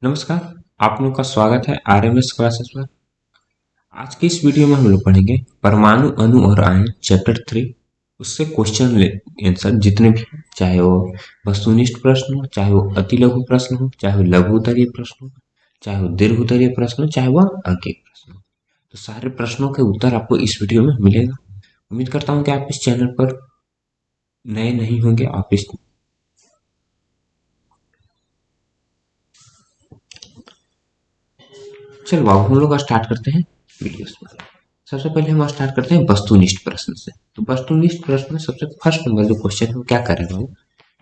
नमस्कार। आप लोग का स्वागत है आरएमएस क्लासेस में। आज की इस वीडियो में हम लोग पढ़ेंगे परमाणु अणु और आयन चैप्टर 3। उससे क्वेश्चन आंसर जितने भी हैं, चाहे वो वस्तुनिष्ठ प्रश्न हो, चाहे वो अति लघु प्रश्न हो, चाहे वो लघु उत्तरीय प्रश्न हो, चाहे वो दीर्घ उत्तरीय प्रश्न हो, चाहे वह अंकित प्रश्न हो, तो सारे प्रश्नों के उत्तर आपको इस वीडियो में मिलेगा। उम्मीद करता हूँ कि आप इस चैनल पर नए नहीं होंगे। आप इस चलो अब हम लोग स्टार्ट करते हैं वीडियो में। सबसे पहले हम स्टार्ट करते हैं वस्तुनिष्ठ प्रश्न से। तो वस्तुनिष्ठ प्रश्न में सबसे फर्स्ट नंबर जो क्वेश्चन है वो क्या करेगा वो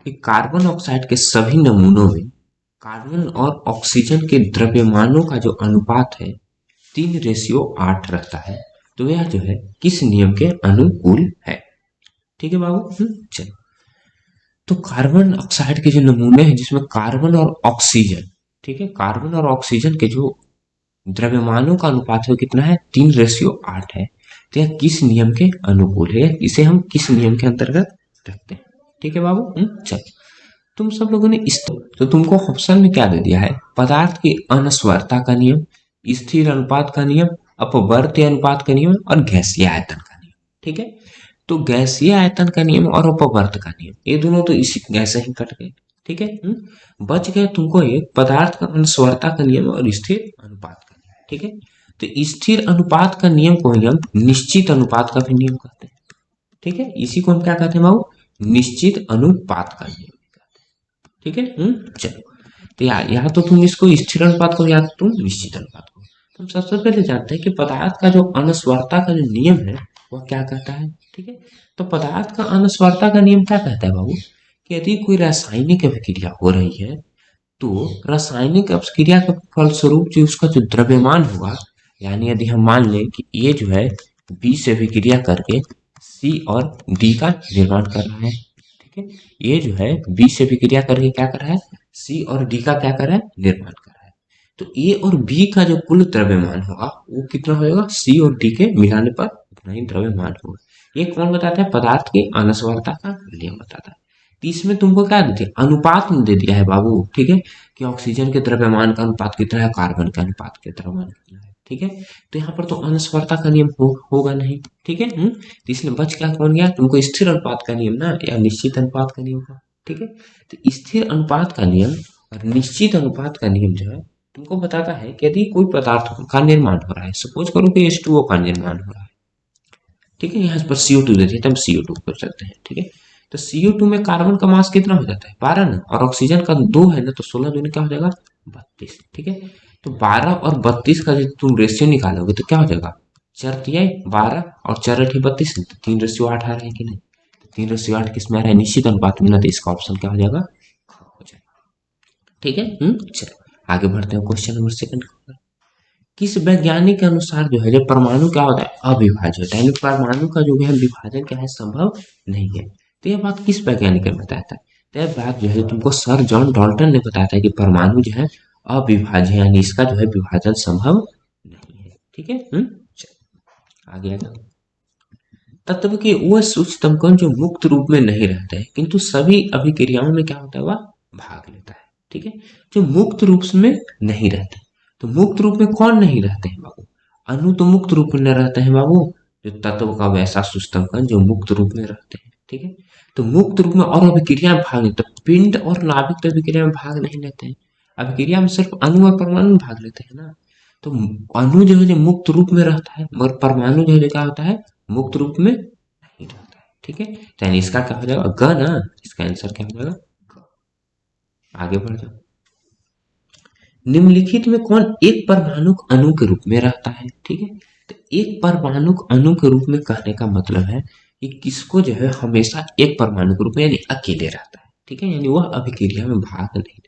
कि कार्बन ऑक्साइड के सभी नमूनों में कार्बन और ऑक्सीजन के द्रव्यमानों का जो अनुपात है 3:8 रहता है। तो यह जो है किस नियम के अनुकूल है? ठीक है बाबू। चलो, तो कार्बन ऑक्साइड के जो नमूने हैं जिसमें कार्बन और ऑक्सीजन, ठीक है, कार्बन और ऑक्सीजन के जो द्रव्यमानों का अनुपात है कितना है? 3:8 है। तो यह किस नियम के अनुकूल है? इसे हम किस नियम के अंतर्गत रखते हैं? ठीक है बाबू। चलो, तुम सब लोगों ने इस तो तुमको ऑप्शन में क्या दे दिया है? पदार्थ की अनस्वरता का नियम, स्थिर अनुपात का नियम, अपवर्त्य अनुपात का नियम और गैसीय आयतन का नियम। ठीक है, तो गैसीय आयतन का नियम और अपवर्त का नियम ये दोनों तो इसी ऐसे ही कट गए। ठीक है। बच गए तुमको एक पदार्थ का अनस्वरता का नियम और स्थिर अनुपात का नियम। ठीक है, तो स्थिर अनुपात का नियम को ही हम निश्चित अनुपात का भी नियम कहते हैं। ठीक है, इसी को हम क्या कहते हैं बाबू? निश्चित अनुपात का नियम। ठीक है। चलो, तो यहाँ तो तुम इसको स्थिर अनुपात को, या तो तुम निश्चित अनुपात को। तो हम सबसे पहले जानते हैं कि पदार्थ का जो अनस्वरता का जो नियम है वह क्या कहता है। ठीक है, तो पदार्थ का अनस्वरता का नियम क्या कहता है बाबू कि यदि कोई रासायनिक अभिक्रिया हो रही है तो रासायनिक अभिक्रिया के फलस्वरूप जो उसका जो द्रव्यमान होगा, यानी यदि हम मान लें कि ये जो है बी से अभिक्रिया करके सी और डी का निर्माण कर रहा है। ठीक है, ये जो है बी से अभिक्रिया करके क्या कर रहा है? सी और डी का क्या कर रहा है? निर्माण कर रहा है। तो ए और बी का जो कुल द्रव्यमान होगा वो कितना होगा? सी और डी के मिलाने पर उतना ही द्रव्यमान होगा। ये कौन बताता है? पदार्थ की अनस्वरता का नियम बताता है। तो इसमें तुमको क्या दे दिया? अनुपात में दे दिया है बाबू। ठीक है, कि ऑक्सीजन के द्रव्यमान का अनुपात कितना है, कार्बन के अनुपात के द्रव्यमान कितना है। ठीक है, तो यहाँ पर तो अनस्वरता का नियम होगा नहीं। ठीक है। तो इसलिए बच क्या कौन गया? तुमको स्थिर अनुपात का नियम ना, या निश्चित अनुपात का नियम का। ठीक है, तो स्थिर अनुपात का नियम और निश्चित अनुपात का नियम जो है तुमको बताता है कि यदि कोई पदार्थ का निर्माण हो रहा है, सपोज करो कि H2O का निर्माण हो रहा है। ठीक है, यहाँ पर CO2 दे दिया, तब CO2 कर सकते हैं। ठीक है, तो CO2 में कार्बन का मास कितना हो जाता है? 12 ना, और ऑक्सीजन का 2 है ना, तो 16 दूनी क्या हो जाएगा? 32। ठीक है, तो 12 और 32 का जो तुम रेशियो निकालोगे तो क्या हो जाएगा? 4×3 12 और 4×8 32, 3:8 आ रहा है कि नहीं? 3:8 किस में आ रहा है? निश्चित अनुपात में ना, तो इसका ऑप्शन क्या हो जाएगा? हो जाएगा। ठीक है। चलो आगे बढ़ते हैं क्वेश्चन नंबर सेकंड। किस वैज्ञानिक के अनुसार जो है, जब परमाणु क्या होता है? अविभाज्य होता है, यानी परमाणु का जो है विभाजन क्या है? संभव नहीं है। तो यह बात किस वैज्ञानिक ने बताया था? तो यह बात जो है तुमको सर जॉन डाल्टन ने बताया था कि परमाणु जो है अविभाज्य है, यानी इसका जो है विभाजन संभव नहीं है। ठीक है। चलो आगे आगे। तत्व के वह सूक्ष्मतम कण जो मुक्त रूप में नहीं रहते हैं किंतु सभी अभिक्रियाओं में क्या होता है? वह भाग लेता है। ठीक है, जो मुक्त रूप में नहीं रहते। तो मुक्त रूप में कौन नहीं रहते हैं बाबू? अणु तो मुक्त रूप में न रहते हैं बाबू। जो तत्व का वैसा सूक्ष्मतम कण जो मुक्त रूप में रहते हैं। ठीक है, तो मुक्त रूप में और अभिक्रिया में भाग लेते, पिंड और नाभिक तो अभिक्रिया में भाग नहीं लेते हैं। अभिक्रिया में सिर्फ अणु और परमाणु भाग लेते हैं ना। तो अणु जो है जो मुक्त रूप में रहता है, मगर परमाणु जो है क्या होता है? मुक्त रूप में नहीं रहता है। ठीक है, तो यानी इसका क्या हो जाएगा? ग ना, इसका आंसर क्या हो जाएगा? ग। आगे बढ़ जाओ। निम्नलिखित में कौन एक परमाणु अणु के रूप में रहता है? ठीक है, तो एक परमाणु अणु के रूप में कहने का मतलब है कि किसको जो है हमेशा एक परमाणु के रूप में यानी अकेले रहता है। ठीक है, यानी वह अभिक्रिया में भाग नहीं लेता।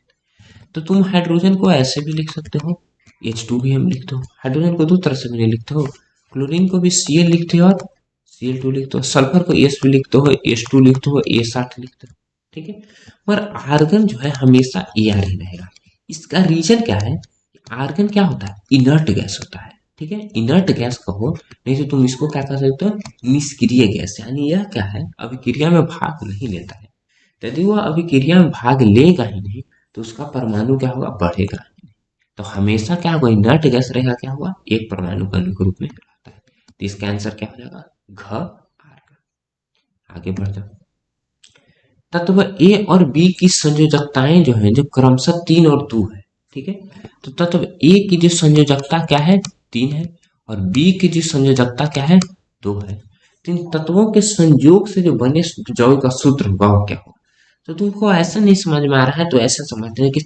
तो तुम हाइड्रोजन को ऐसे भी लिख सकते हो, H2 भी हम लिखते हो। हाइड्रोजन को दो तरह से भी नहीं लिखते हो, क्लोरीन को भी Cl लिखते हो और Cl2 लिखते हो। सल्फर को S भी लिखते हो, H2 लिखते हो, A60 लिखते हो। ठीक है, पर आर्गन जो है हमेशा Ar ही रहेगा। इसका रीजन क्या है? आर्गन क्या होता है? इनर्ट गैस होता है। ठीक है, इनर्ट गैस कहो, नहीं तो तुम इसको क्या कर सकते हो? निष्क्रिय गैस, यानी यह क्या है? अभिक्रिया में भाग नहीं लेता है। यदि वह अभिक्रिया में भाग लेगा ही नहीं तो उसका परमाणु क्या होगा? बढ़ेगा। तो हमेशा क्या होगा, नट गैस रहेगा, क्या होगा, एक परमाणु कण के रूप में रहता है। तो इसका आंसर क्या हो जाएगा, घ आर का। आगे बढ़ जाओ। तत्व ए और बी की संयोजकताएं जो है, जो क्रमशः 3 और 2 है, ठीक है। तो तत्व ए की जो संयोजकता क्या है, 3 है, और बी की जो संयोजकता क्या है, 2 है। तो इन तत्वों के संयोग से जो बने यौगिक का सूत्र होगा वो क्या होगा। तो तुमको ऐसा नहीं समझ में आ रहा है तो ऐसा समझते हैं कि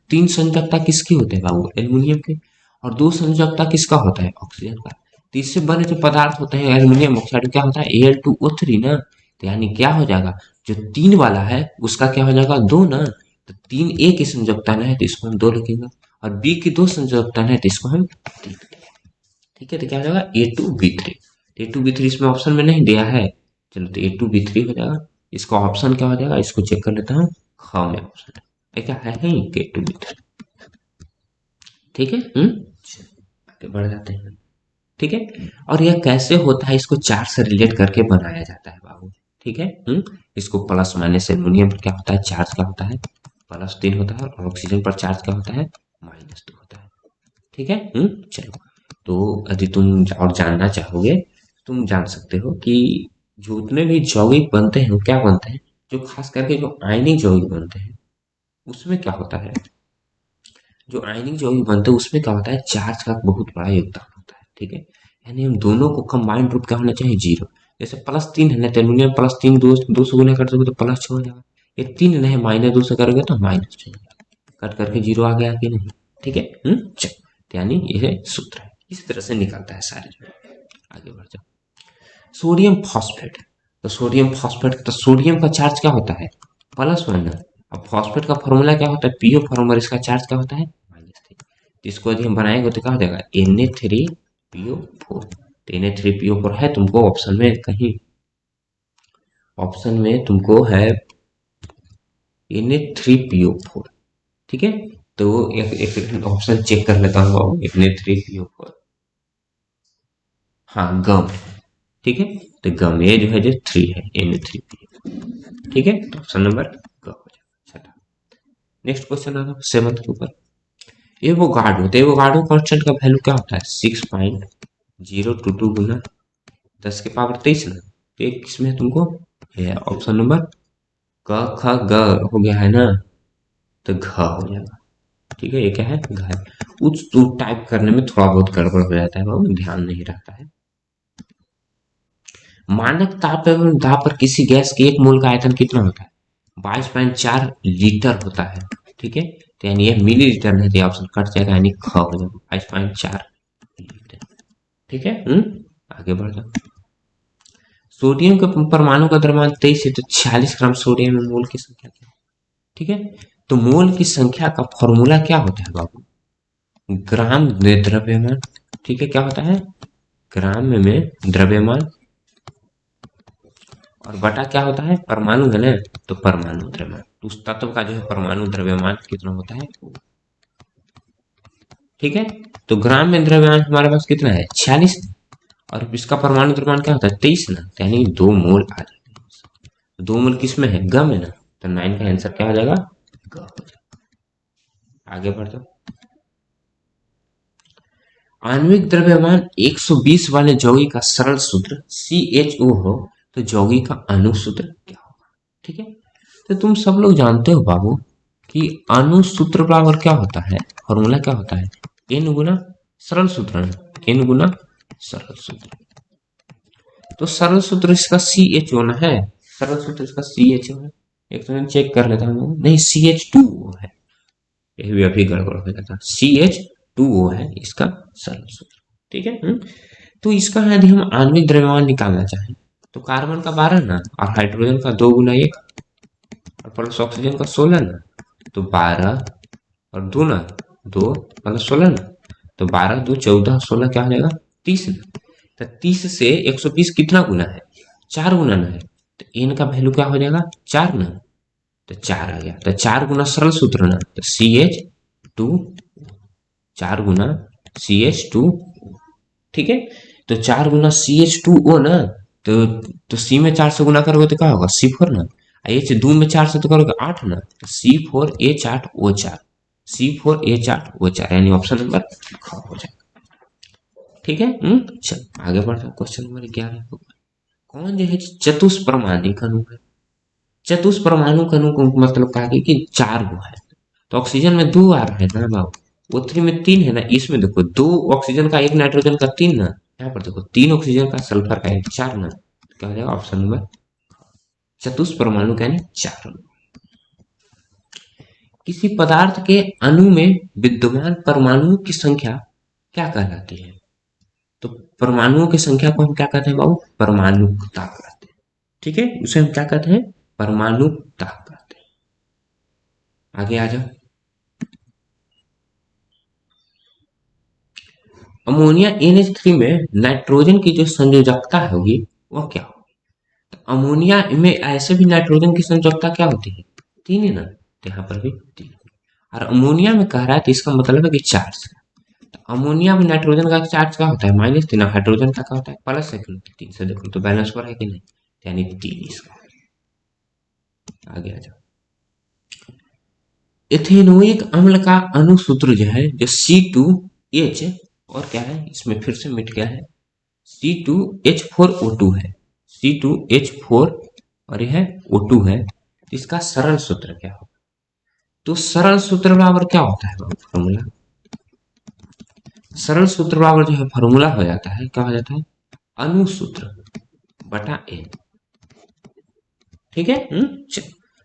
3 संयोजकता किसकी होते हैं बाबू, एल्यूमिनियम के, और 2 संयोजकता किसका होता है, ऑक्सीजन का। तो इससे बने जो पदार्थ होते हैं एल्यूमिनियम ऑक्साइड, क्या होता है, Al2O3 ना। तो यानी क्या हो जाएगा, जो 3 वाला है उसका क्या हो जाएगा, 2 ना। तो 3 ए की संयोजकता है तो इसको हम 2 लिखेंगे, और बी की 2 संयोजकता है तो इसको हम 3 लिखेंगे। ठीक है, तो क्या हो जाएगा, A2B3। A2B3 इसमें ऑप्शन में नहीं दिया है, चलो तो A2B3 हो जाएगा। इसका ऑप्शन क्या हो जाएगा, इसको चेक कर लेता हूँ, ख में ऑप्शन है क्या है ही A2B3। ठीक है, आगे बढ़ जाते हैं। ठीक है, और यह कैसे होता है, इसको चार्ज से रिलेट करके बनाया जाता है बाबू। ठीक है, इसको प्लस माइनस, एल्यूमिनियम पर क्या होता है, चार्ज क्या होता है, +3 होता है, और ऑक्सीजन पर चार्ज क्या होता है, -2 होता है। ठीक है, चलो। तो यदि तुम और जानना चाहोगे, तुम जान सकते हो कि जितने भी यौगिक बनते हैं वो क्या बनते हैं, जो खास करके जो आयनिक यौगिक बनते हैं उसमें क्या होता है, जो आयनिक यौगिक बनते हैं उसमें क्या होता है, चार्ज का बहुत बड़ा योगदान होता है। ठीक है, यानी हम दोनों को कंबाइंड रूप क्या होना चाहिए, 0। जैसे +3 है ना, तो एल्यूमिनियम +3 दो से गुना कर दोगे तो +6 हो जाएगा। ये 3 नहीं, -2 से करोगे तो -6 हो जाएगा। कट करके 0 आ गया कि नहीं। ठीक है, चलो, यानी यह सूत्र है, इस तरह से निकलता है सारे जो। आगे बढ़ जाओ। सोडियम फॉस्फेट, तो सोडियम फॉस्फेट, तो सोडियम का चार्ज क्या होता है, +1 है। अब फॉस्फेट का फॉर्मूला क्या होता है, पीओ फॉर्मूला, इसका चार्ज क्या होता है, -3। इसको यदि हम बनाएंगे तो क्या हो जाएगा, Na3PO4। तो Na3PO4 है तुमको ऑप्शन में कहीं, ऑप्शन में तुमको है Na3PO4। ठीक है, तो एक ऑप्शन चेक कर लेता हूँ Na3PO4, हाँ गम है। ठीक है, तो गम ये जो है जो 3 है, Na3PO। ठीक है, तो ऑप्शन नंबर ग हो जाएगा। छठा, नेक्स्ट क्वेश्चन आता है 7th के ऊपर। एवोगाड्रो, तो एवोगाड्रो कांस्टेंट का वैल्यू क्या होता है, 6.022 गुना 10⁻23 ना। तो एक किसमें है तुमको, ऑप्शन नंबर क ख ग हो गया है ना, तो घ हो जाएगा। ठीक है, ये क्या है, घ है। उच्च तो टाइप करने में थोड़ा बहुत गड़बड़ हो जाता है बाबू, ध्यान नहीं रहता है। मानक ताप एवं दाब पर किसी गैस के 1 मोल का आयतन कितना होता है, 22.4 लीटर होता है। ठीक है, तो यानी ये मिलीलीटर नहीं, तो ऑप्शन कट जाएगा, यानी ख हो जाएगा, 22.4 लीटर। ठीक है, आगे बढ़ जाओ। सोडियम के परमाणु का द्रव्यमान 23 है, तो 46 ग्राम सोडियम में मोल की संख्या क्या है। ठीक है, तो मोल की संख्या का फॉर्मूला क्या होता है बाबू, ग्राम में द्रव्यमान। ठीक है, क्या होता है, ग्राम में द्रव्यमान, और बटा क्या होता है, परमाणु है ना, तो परमाणु द्रव्यमान, तो उस तत्व का जो है परमाणु द्रव्यमान कितना होता है। ठीक है, तो ग्राम में द्रव्यमान हमारे पास कितना है, 46, और इसका परमाणु द्रव्यमान क्या होता है, 23 ना, तो यानी 2 मोल आ जाएगा। 2 मोल किसमें है, ग में ना, तो 9 का आंसर क्या हो जाएगा, ग हो जाएगा। आगे बढ़ जाओ। आणविक द्रव्यमान 120 वाले यौगिक का सरल सूत्र CHO हो, तो यौगिक का अणु सूत्र क्या होगा। ठीक है, तो तुम सब लोग जानते हो बाबू कि अणु सूत्र बराबर क्या होता है, फॉर्मूला क्या होता है, n गुना सरल सूत्र, n गुना सरल सूत्र। तो सरल सूत्र इसका CHO ना है, सरल सूत्र इसका CHO है। एक तो मैं चेक कर लेता हूँ, नहीं CH2O है, ये भी अभी गड़बड़ हो जाता, CH2O है इसका सरल सूत्र। ठीक है, तो इसका यदि हम आणविक द्रव्यमान निकालना चाहें, तो कार्बन का 12 ना, और हाइड्रोजन का 2 गुना 1, और प्लस ऑक्सीजन का 16 ना, तो 12 और 2 ना, 2 मतलब 16 ना, तो 12 2 14, 16 क्या हो जाएगा, 30 ना। तो 30 से 120 कितना गुना है, 4 गुना ना है, तो n का वैल्यू क्या हो जाएगा, 4 ना, तो 4 आ गया। तो 4 गुना सरल सूत्र ना, तो CH2, 4 गुना CH2। ठीक है, तो 4 गुना CH2O ना, तो C में 4 से गुना करोगे तो क्या होगा, C4 ना, H2 में 4 से तो करोगे 8 ना, तो C4H8O4। C4H8O4 यानी ऑप्शन नंबर ख हो जाएगा। ठीक है। चल आगे बढ़ते हैं क्वेश्चन नंबर 11 को। कौन जो है चतुष्परमाणिक अणु है। चतुष्परमाणुक अणु को मतलब कहा गया कि 4 गो है। तो ऑक्सीजन में 2 आ रहा है ना बाबू, O3 में 3 है ना, इसमें देखो 2 ऑक्सीजन का 1 नाइट्रोजन का 3 ना, यहाँ पर देखो 3 ऑक्सीजन का सल्फर का 1 4 ना, क्या हो जाएगा ऑप्शन नंबर चतुष्परमाणु यानी 4 अणु। किसी पदार्थ के अणु में विद्यमान परमाणुओं की संख्या क्या कहलाती है। तो परमाणुओं की संख्या को हम क्या कहते हैं बाबू, परमाणुकता कहते हैं। ठीक है, उसे हम क्या कहते हैं, परमाणुकता कहते हैं। आगे आ जाओ। अमोनिया NH3 में नाइट्रोजन की जो संयोजकता होगी वह क्या होगी। तो अमोनिया में ऐसे भी नाइट्रोजन की संयोजकता क्या होती है, 3 ही ना, तो यहाँ पर भी 3। और अमोनिया में कह रहा है तो इसका मतलब है कि चार्ज। तो अमोनिया में नाइट्रोजन का चार्ज क्या होता है, -3, हाइड्रोजन का क्या होता है, प्लस है। 3 से देखो तो बैलेंस पर है कि नहीं, यानी 3 इसका। आगे आ जाओ। इथेनोइक अम्ल का अणुसूत्र जो है, जो C2H और क्या है, इसमें फिर से मिट गया है, C2H4O2 है, C2H4 और यह O2 है। इसका सरल सूत्र क्या होगा। तो सरल सूत्र बराबर क्या होता है फॉर्मूला, सरल सूत्र बराबर जो है फॉर्मूला हो जाता है, क्या हो जाता है, अणुसूत्र बटा N। ठीक है।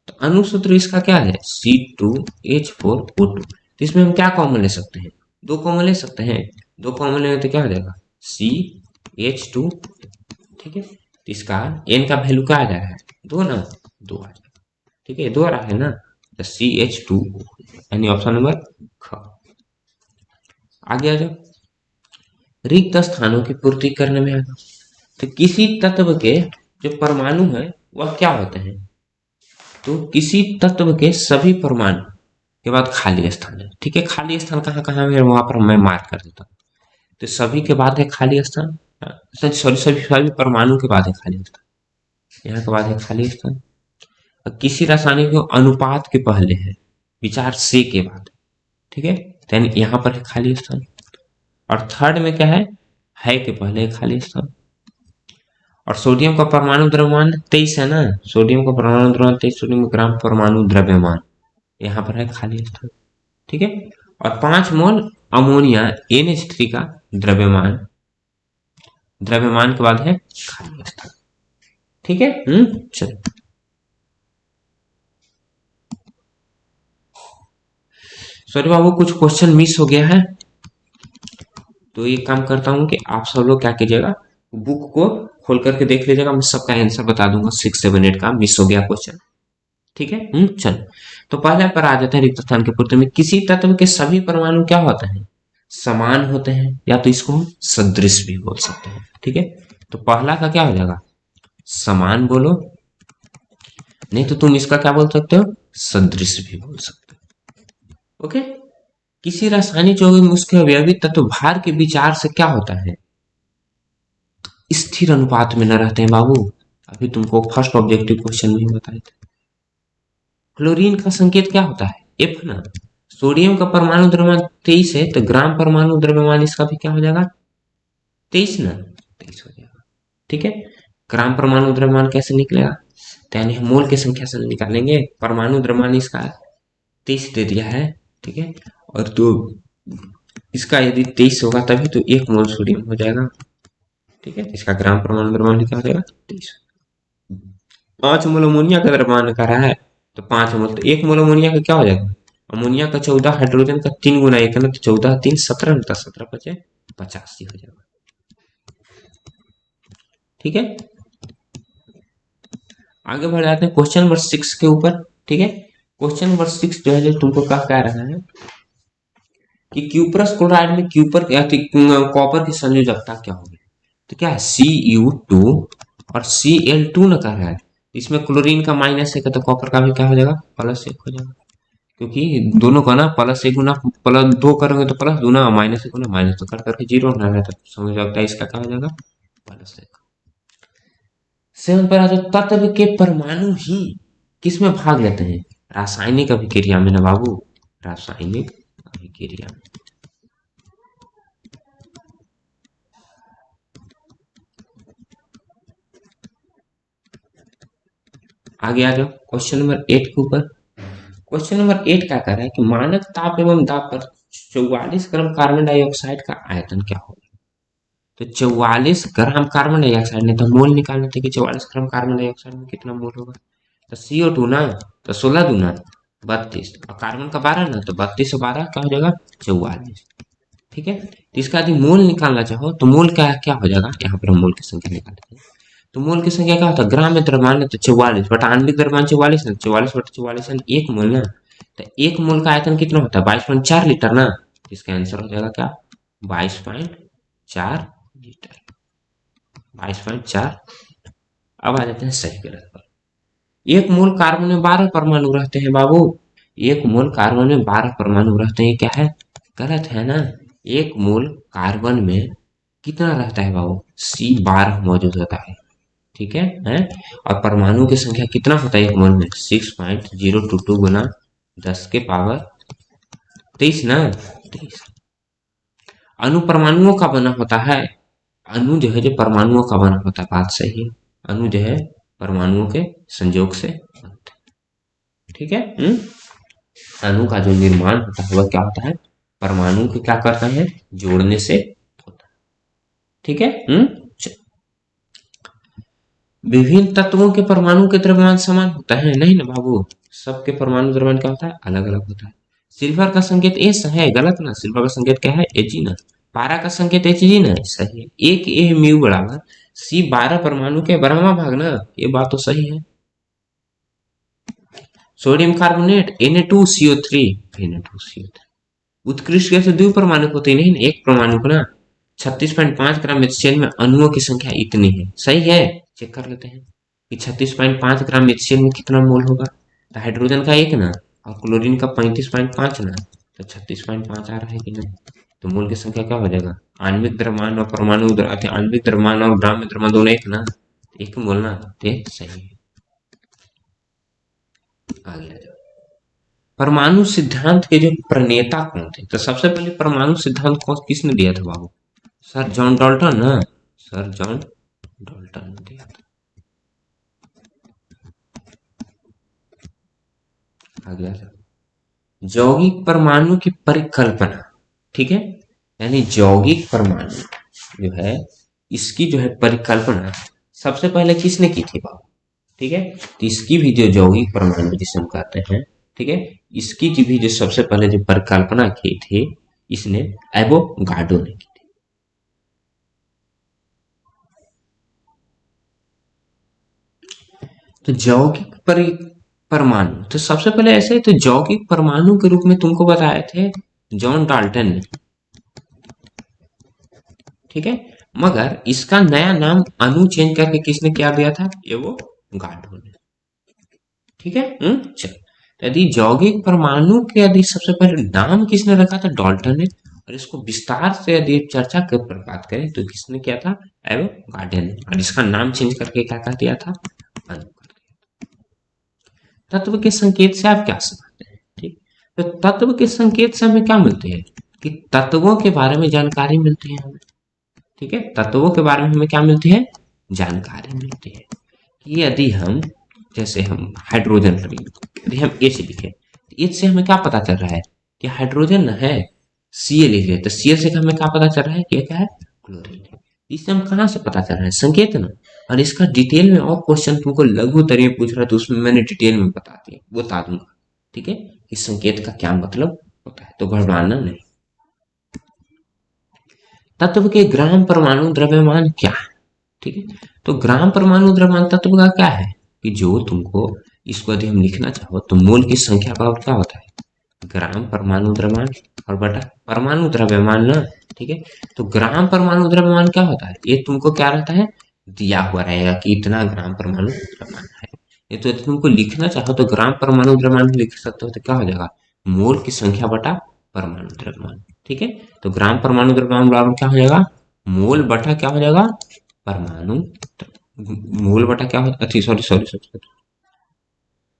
तो अणुसूत्र इसका क्या है, C2H4O2। तो इसमें हम क्या कॉमन ले सकते हैं, 2 कॉमन ले सकते हैं। 2 कॉमन लेंगे तो क्या हो जाएगा, CH2। ठीक है, तो इसका N का वैल्यू क्या आ जा रहा है, 2 ना, 2 आ जाएगा। ठीक है, 2 आ रहा है ना, तो CH2O यानी ऑप्शन नंबर ख। आगे आ जाओ। रिक्त स्थानों की पूर्ति करने में आगे, तो किसी तत्व के जो परमाणु है वह क्या होते हैं। तो किसी तत्व के सभी परमाणु के बाद खाली स्थान है। ठीक है, खाली स्थान कहाँ कहाँ है वहां पर मैं मार्क कर देता हूँ। तो सभी के बाद है खाली स्थान, सॉरी सभी सभी परमाणु के बाद है खाली स्थान, यहाँ के बाद है खाली स्थान। और किसी रासायनिक अनुपात के पहले है, विचार से के बाद। ठीक है, तो यहाँ पर है खाली स्थान। और थर्ड में क्या है के पहले है खाली स्थान। और सोडियम का परमाणु द्रव्यमान 23 है ना, सोडियम का परमाणु द्रव्यमान 23 सोडियम ग्राम परमाणु द्रव्यमान, यहाँ पर है खाली स्थान। ठीक है, और 5 मोल अमोनिया NH3 का द्रव्यमान, द्रव्यमान के बाद है खाली स्थान। ठीक है। चलो सॉरी बाबू, कुछ क्वेश्चन मिस हो गया है, तो ये काम करता हूँ कि आप सब लोग क्या कीजिएगा, बुक को खोल करके देख लीजिएगा, मैं सबका आंसर बता दूंगा। 6-7-8 का मिस हो गया क्वेश्चन। ठीक है। चल, तो पहले पर आ जाते हैं रिक्त स्थान के पूर्ति में। किसी तत्व के सभी परमाणु क्या होते हैं, समान होते हैं, या तो इसको हम सदृश भी बोल सकते हैं। ठीक है, तो पहला का क्या हो जाएगा, समान बोलो, नहीं तो तुम इसका क्या बोल सकते हो, सदृश भी बोल सकते हो। ओके। किसी रासायनिक यौगिक में उसके अवयवी तत्व भार के विचार से क्या होता है, स्थिर अनुपात में न रहते हैं बाबू। अभी तुमको फर्स्ट ऑब्जेक्टिव क्वेश्चन में बताए थे। क्लोरीन का संकेत क्या होता है, F ना। सोडियम का परमाणु द्रव्यमान 23 है, तो ग्राम परमाणु द्रव्यमान इसका भी क्या हो जाएगा, 23 ना, 23 हो जाएगा। ठीक है, ग्राम परमाणु द्रव्यमान कैसे निकलेगा, तो यानी हम मोल की संख्या से निकालेंगे। परमाणु द्रव्यमान इसका 23 दे दिया है। ठीक है, और तो इसका यदि 23 होगा तभी तो 1 मोल सोडियम हो जाएगा। ठीक है, इसका ग्राम परमाणु द्रव्यमान क्या हो जाएगा, 23। 5 मोल अमोनिया का द्रव्यमान कर रहा है, तो 5 मोल, तो 1 मोल अमोनिया का क्या हो जाएगा, अमोनिया का 14 हाइड्रोजन का 3 गुना 1 है ना, तो 14 3 17 ना, 17 बचे 85 हो जाएगा। ठीक है, आगे बढ़ जाते हैं क्वेश्चन नंबर 6 के ऊपर। ठीक है, क्वेश्चन नंबर 6 जो है जो तुमको क्या कह रहा है कि क्यूपरस क्लोराइड में कॉपर की संयोजकता क्या होगी। तो क्या है, Cu2 और Cl2 ना कह रहा है, इसमें क्लोरीन का -1 है तो कॉपर का भी क्या हो जाएगा, +1 हो जाएगा। क्योंकि दोनों का ना +1 गुना +2 करोगे तो प्लस, दूना -1 गुना माइनस, तो कर करके 0 होना है, तो संयोजकता इसका क्या हो जाएगा, +1। 7 पर आ जाओ। तत्व के परमाणु ही किसमें भाग लेते हैं, रासायनिक अभिक्रिया में ना बाबू। रासायनिक अभिक्रिया। आगे आ जाओ क्वेश्चन नंबर 8 के ऊपर। क्वेश्चन नंबर 8 क्या कर रहा है कि मानक ताप एवं दाब पर 44 ग्राम कार्बन डाइऑक्साइड का आयतन क्या होगा। तो 44 ग्राम कार्बन डाइऑक्साइड ने तो मोल निकालना था कि 44 ग्राम कार्बन डाइऑक्साइड में कितना मोल होगा। तो CO2 ना, तो 16 दूना 32 और कार्बन का 12 ना, तो 32 और 12 क्या हो जाएगा 44। ठीक है, तो इसका यदि मोल निकालना चाहो तो मोल क्या क्या हो जाएगा, यहाँ पर हम मोल की संख्या निकालते हैं। तो मोल की संख्या क्या होता है, ग्राम में द्रव्यमान है तो 44 बटा आणविक द्रव्यमान 44 ना, 44 बटा 44 यानी 1 मोल ना। तो 1 मोल का आयतन कितना होता है 22.4 लीटर ना। इसका आंसर हो जाएगा क्या 22.4 लीटर, 22.4। अब आ जाते हैं सही गलत पर। एक मोल कार्बन में 12 परमाणु रहते हैं बाबू, एक मोल कार्बन में 12 परमाणु रहते हैं, क्या है गलत है ना। एक मोल कार्बन में कितना रहता है बाबू, C12 मौजूद होता है। ठीक है हैं? और परमाणु की संख्या कितना होता है एक मोल में 6.022 गुना 10 के पावर 23 ना 23। अणु परमाणुओं का बना होता है, अणु जो है जो परमाणुओं का बना होता है, बात सही है। अणु जो है परमाणुओं के संयोग से बनते हैं। ठीक है अणु का जो निर्माण होता है वह क्या होता है, परमाणु को क्या करता है जोड़ने से होता है। ठीक है विभिन्न तत्वों के परमाणु के द्रव्यमान समान होता है नहीं ना बाबू, सबके परमाणु द्रव्यमान क्या होता है अलग अलग होता है। सिल्वर का संकेत एस है, गलत ना, सिल्वर का संकेत क्या है Ag ना। पारा का संकेत Hg ना, सही है। एक ए म्यू बराबर C12 परमाणु के बराबर भाग ना, ये बात तो सही है। सोडियम कार्बोनेट Na2CO3 Na2CO3 उत्कृष्ट गैस द्वि परमाणु होते नहीं ना, एक परमाणु को ना। 36.5 ग्राम HCl में अणुओं की संख्या इतनी है, सही है। चेक कर लेते हैं कि 36.5 ग्राम HCl में कितना मोल होगा। तो हाइड्रोजन का 1 ना और क्लोरीन का 35.5 ना, तो 36.5 आ रहा है कि नहीं। तो मोल की संख्या क्या हो जाएगा, आणविक द्रव्यमान और परमाणु आणविक द्रव्यमान और ग्राम में द्रव्यमान दोनों एक ना, एक मोल ना, तो सही है। आगे आ जाओ, परमाणु सिद्धांत के जो प्रणेता कौन थे। तो सबसे पहले परमाणु सिद्धांत कौन किसने दिया था बाबू, सर जॉन डाल्टन ना, सर जॉन डाल्टन ने दिया था। आगे आ जाओ, यौगिक परमाणु की परिकल्पना, ठीक है, यानी यौगिक परमाणु जो है इसकी जो है परिकल्पना सबसे पहले किसने की थी बाबू। ठीक है, तो इसकी भी जो यौगिक परमाणु जिसे हम कहते हैं, ठीक है, इसकी भी जो सबसे पहले जो परिकल्पना की थी इसने एवोगाड्रो ने की थी। तो यौगिक परमाणु तो सबसे पहले ऐसे तो यौगिक परमाणु के रूप में तुमको बताए थे जॉन डाल्टन ने। ठीक है, मगर इसका नया नाम अणु चेंज करके किसने क्या दिया था, एवोगाड्रो ने। ठीक है चलो, यदि यौगिक परमाणु के यदि सबसे पहले नाम किसने रखा था, डाल्टन ने। और इसको विस्तार से यदि चर्चा के ऊपर बात करें तो किसने किया था, एवोगाड्रो ने। और इसका नाम चेंज करके क्या कर दिया था, अणु। तत्व के संकेत से आप क्या समझते हैं, ठीक। तो तत्व के संकेत से हमें क्या मिलते हैं कि तत्वों के बारे में जानकारी मिलती है हमें। ठीक है, तत्वों के बारे में हमें क्या मिलती है, जानकारी मिलती है कि यदि हम जैसे हम हाइड्रोजन यदि हम H लिखे तो H से हमें क्या पता चल रहा है कि हाइड्रोजन है। Cl लिख रहे तो Cl से हमें क्या पता चल रहा है कि क्या है क्लोरीन है। इससे हम कहाँ से पता चल रहा है, संकेत ना। और इसका डिटेल में और क्वेश्चन तुमको लघु उत्तर में पूछ रहा है तो उसमें मैंने डिटेल में बता दूंगा। ठीक है, इस संकेत का क्या मतलब होता है, तो घबराना नहीं। तत्व के ग्राम परमाणु द्रव्यमान क्या है, ठीक है। तो ग्राम परमाणु द्रव्यमान तत्व का क्या है कि जो तुमको इसको यदि हम लिखना चाहो तो मोल की संख्या का क्या होता है, ग्राम परमाणु द्रव्यमान और बटा परमाणु द्रव्यमान ना। ठीक है, तो ग्राम परमाणु द्रव्यमान क्या होता है, ये तुमको क्या रहता है दिया हुआ रहेगा कि इतना ग्राम परमाणु द्रव्यमान है। ये तो यदि तुमको लिखना चाहो तो ग्राम परमाणु द्रव्यमान लिख सकते हो, तो क्या हो जाएगा मोल की संख्या बटा परमाणु द्रव्यमान। ठीक है, तो ग्राम परमाणु द्रव्यमान बराबर क्या हो जाएगा, मोल बटा क्या हो जाएगा परमाणु, मोल बटा क्या हो, अच्छी सॉरी सॉरी सॉरी,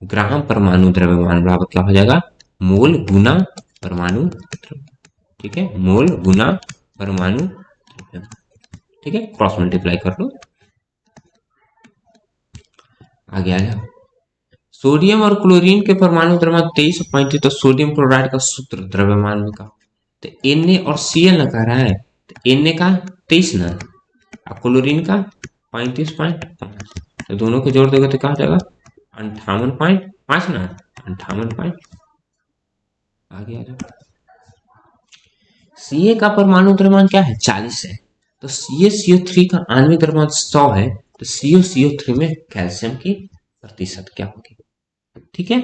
ग्राम परमाणु द्रव्यमान बराबर क्या हो जाएगा मोल गुना परमाणु द्रव्यमान, ठीक है, मोल गुना परमाणु द्रव्यमान, ठीक है, क्रॉस मल्टीप्लाई कर लो। आगे आ जाओ। सोडियम और क्लोरीन के परमाणु द्रव्यमान 23 और 35, तो सोडियम क्लोराइड का सूत्र द्रव्यमान में का, तो Na और Cl लगा रहा है, तो Na का 23 ना, और क्लोरीन का 35.5, तो दोनों को जोड़ दोगे तो क्या हो जाएगा 58.5 ना, 58 आगे आ जाओ। Ca का परमाणु द्रव्यमान क्या है 40 है, तो CaCO3 का आणविक द्रव्यमान 100 है, तो CuCO3 में कैल्शियम की प्रतिशत क्या होगी, ठीक है?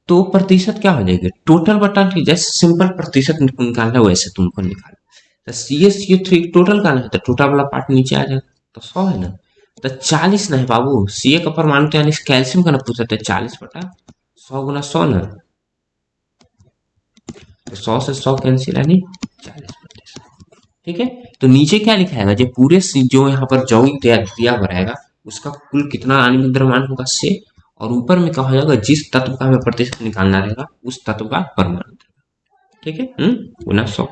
तो प्रतिशत क्या हो जाएगी टोटल बटा, जैसे सिंपल प्रतिशत निकालना है वैसे तुमको निकालना, तो CaCO3 टोटल का ना है, तो टोटल वाला पार्ट नीचे आ जाएगा, तो 100 है ना, तो 40 ना है बाबू, Ca का परमाणु तो यानी कैल्शियम का ना पूछा, तो 40 बटा 100 गुना 100 ना, तो 100 से 100 कैंसिल यानी 40%, ठीक है? तो नीचे क्या लिखा है जो पूरे जो यहाँ पर जो दिया हुआ रहेगा उसका कुल कितना आणविक द्रव्यमान होगा से, और ऊपर में क्या हो जाएगा जिस तत्व का हमें प्रतिशत निकालना रहेगा उस तत्व का परमाणु, ठीक है, गुना 100।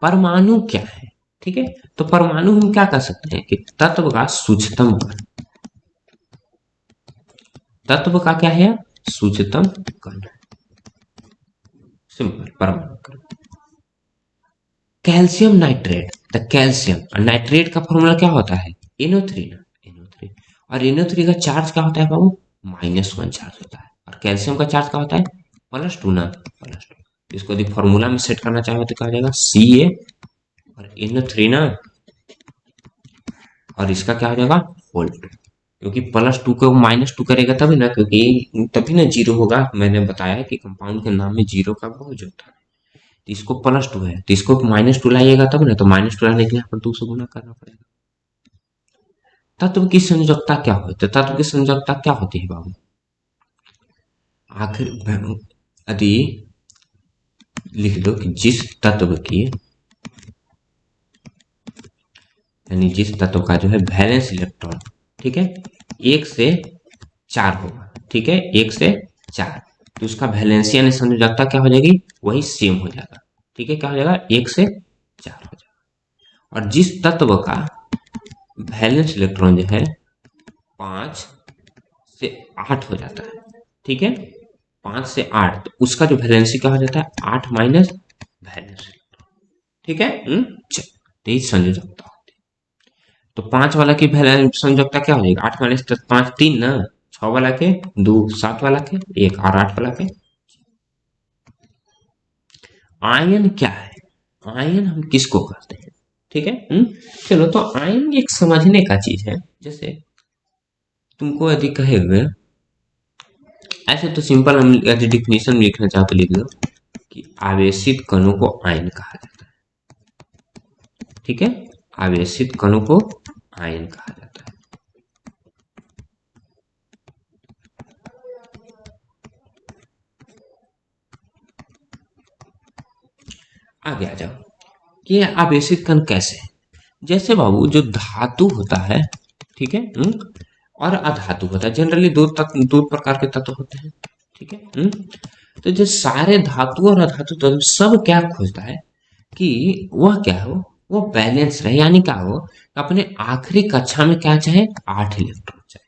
परमाणु क्या है, ठीक है, तो परमाणु हम क्या कर सकते हैं कि तत्व का सूक्ष्मतम कण, तत्व का क्या है सूक्ष्मतम कण, सिंपल परमाणु कण। कैल्शियम नाइट्रेट, तो कैल्शियम और नाइट्रेट का फॉर्मूला क्या होता है NO3 ना, NO3, और NO3 का चार्ज क्या होता है बाबू -1 चार्ज होता है, और कैल्शियम का चार्ज क्या होता है +2 ना, +2। इसको यदि फॉर्मूला में सेट करना चाहे तो क्या हो जाएगा Ca और NO3 ना, और इसका क्या हो जाएगा होल 2, क्योंकि +2 को -2 करेगा तभी ना, क्योंकि तभी ना जीरो होगा, मैंने बताया कि कंपाउंड के नाम में जीरो का बहुत होता है, तो इसको +2 है, तो इसको -2 लाइएगा तब ना, तो -2 लाने के लिए यहाँ पर 2 से गुना करना पड़ेगा। तत्व की संयोजकता क्या होती है, तत्व की संयोजकता क्या होती है बाबू, आखिर यदि लिख दो कि जिस तत्व की, यानी जिस तत्व का जो है वैलेंस इलेक्ट्रॉन, ठीक है 1 से 4 होगा, ठीक है 1 से 4, तो उसका वैलेंसी यानी संयोजकता क्या हो जाएगी वही सेम हो जाएगा, ठीक है, क्या हो जाएगा 1 से 4 हो जाएगा। और जिस तत्व का वैलेंस इलेक्ट्रॉन जो है 5 से 8 हो जाता है, ठीक है 5 से 8, तो उसका जो वैलेंसी क्या हो जाता है 8 माइनस वैलेंस, ठीक है, तो संयोजकता होती है। तो 5 वाला की संयोजकता क्या हो जाएगी 8 माइनस 5 3 ना, 6 वाला के 2, 7 वाला के 1 और 8 वाला के। आयन क्या है, आयन हम किसको कहते हैं, ठीक है, चलो तो आयन एक समझने का चीज है, जैसे तुमको यदि कहेगा, ऐसे तो सिंपल हम यदि डिफिनेशन लिखना चाहो तो लिख दो कि आवेशित कणों को आयन कहा जाता है, ठीक है, आवेशित कणों को आयन कहा जाता है। आगे आ जाओ कि आवेशित कण कैसे है, जैसे बाबू जो धातु होता है, ठीक है, और अधातु होता है, जनरली दो प्रकार के तत्व होते हैं, ठीक है, तो जो सारे धातु और अधातु तत्व सब क्या खोजता है कि वह क्या हो वो बैलेंस रहे, यानी क्या हो अपने आखिरी कक्षा में क्या चाहे 8 इलेक्ट्रॉन चाहे,